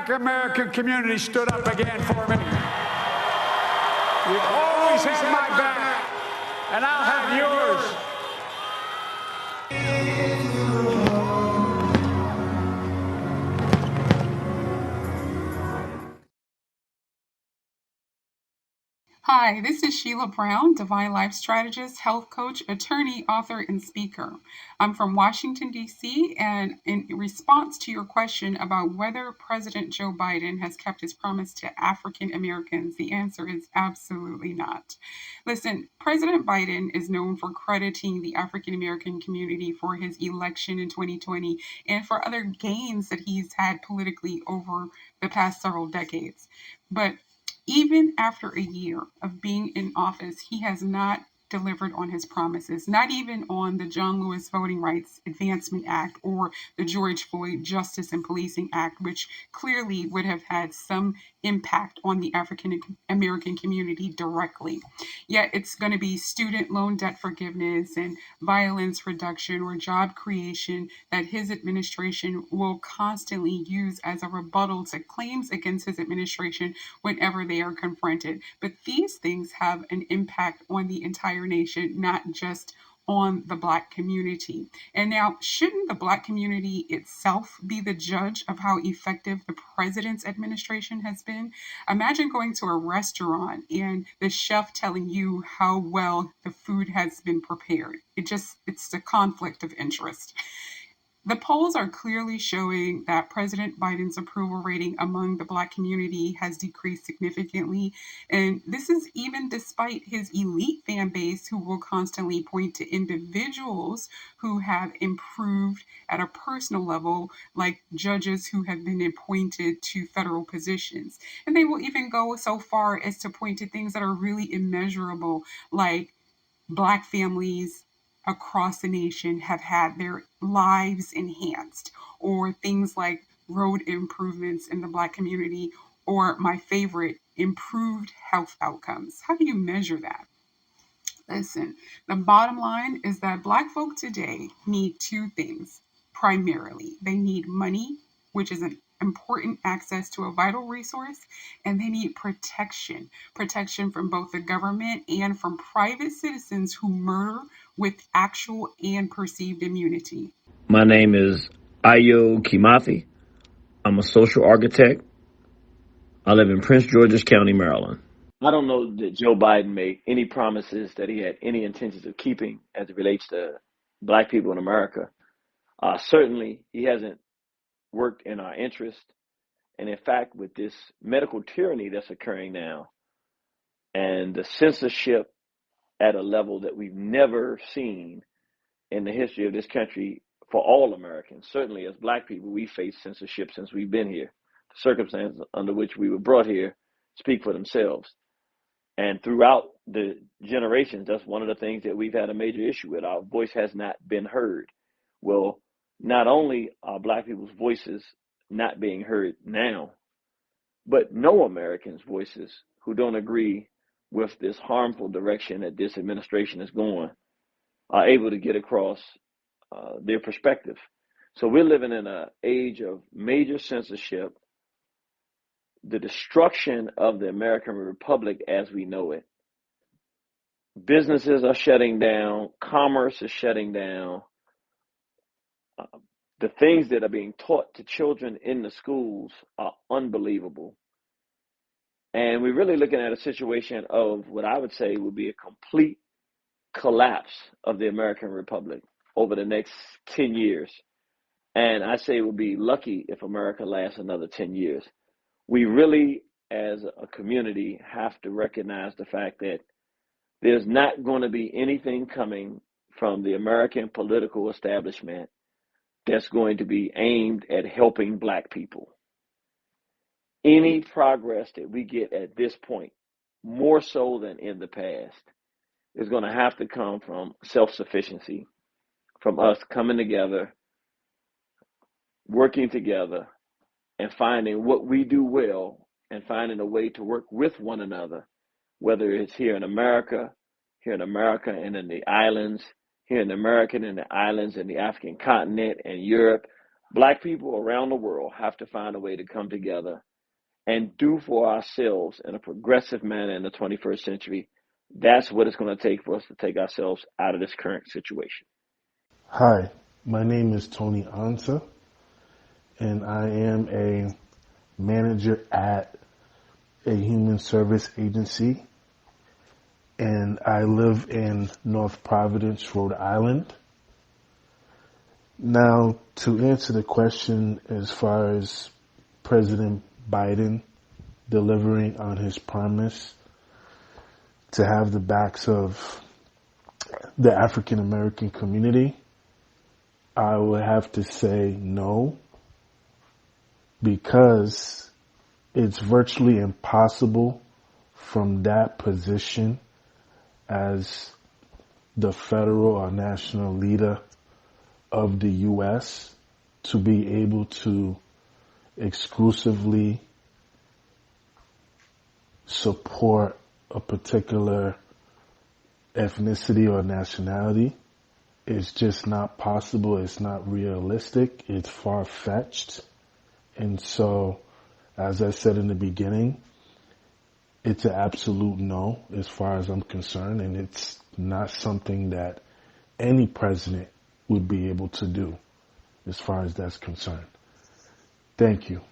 Black American community stood up again for me. You've always had my back, and I'll have yours. Hi, this is Sheila Brown, Divine Life Strategist, health coach, attorney, author, and speaker. I'm from Washington, D.C., and in response to your question about whether President Joe Biden has kept his promise to African Americans, the answer is absolutely not. Listen, President Biden is known for crediting the African American community for his election in 2020 and for other gains that he's had politically over the past several decades. But even after a year of being in office, he has not delivered on his promises, not even on the John Lewis Voting Rights Advancement Act or the George Floyd Justice and Policing Act, which clearly would have had some impact on the African American community directly. Yet it's going to be student loan debt forgiveness and violence reduction or job creation that his administration will constantly use as a rebuttal to claims against his administration whenever they are confronted. But these things have an impact on the entire nation, not just on the Black community. And now, shouldn't the Black community itself be the judge of how effective the president's administration has been? Imagine going to a restaurant and the chef telling you how well the food has been prepared. It's a conflict of interest. The polls are clearly showing that President Biden's approval rating among the Black community has decreased significantly. And this is even despite his elite fan base, who will constantly point to individuals who have improved at a personal level, like judges who have been appointed to federal positions. And they will even go so far as to point to things that are really immeasurable, like Black families across the nation have had their lives enhanced, or things like road improvements in the Black community, or my favorite, improved health outcomes. How do you measure that? Listen, the bottom line is that Black folk today need two things primarily. They need money, which is an important access to a vital resource, and they need protection from both the government and from private citizens who murder with actual and perceived immunity. My name is Ayo Kimathi. I'm a social architect. I live in Prince George's County, Maryland. I don't know that Joe Biden made any promises that he had any intentions of keeping as it relates to Black people in America. Certainly, he hasn't worked in our interest. And in fact, with this medical tyranny that's occurring now and the censorship at a level that we've never seen in the history of this country for all Americans, certainly as Black people, we face censorship since we've been here. The circumstances under which we were brought here speak for themselves. And throughout the generations, that's one of the things that we've had a major issue with. Our voice has not been heard. Well, not only are Black people's voices not being heard now, but no Americans' voices who don't agree with this harmful direction that this administration is going are able to get across their perspective. So we're living in an age of major censorship, the destruction of the American Republic as we know it. Businesses are shutting down, commerce is shutting down. The things that are being taught to children in the schools are unbelievable. And we're really looking at a situation of what I would say would be a complete collapse of the American Republic over the next 10 years. And I say we'll be lucky if America lasts another 10 years. We really, as a community, have to recognize the fact that there's not going to be anything coming from the American political establishment that's going to be aimed at helping Black people. Any progress that we get at this point, more so than in the past, is going to have to come from self-sufficiency, from us coming together, working together, and finding what we do well and finding a way to work with one another, whether it's here in America and in the islands, here in America and in the islands and the African continent and Europe, Black people around the world have to find a way to come together and do for ourselves in a progressive manner in the 21st century. That's what it's going to take for us to take ourselves out of this current situation. Hi, my name is Tony Ansa, and I am a manager at a human service agency, and I live in North Providence, Rhode Island. Now, to answer the question as far as President Biden delivering on his promise to have the backs of the African American community, I would have to say no, because it's virtually impossible from that position as the federal or national leader of the U.S. to be able to exclusively support a particular ethnicity or nationality. It's just not possible. It's not realistic. It's far-fetched. And so, as I said in the beginning, it's an absolute no as far as I'm concerned, and it's not something that any president would be able to do as far as that's concerned. Thank you.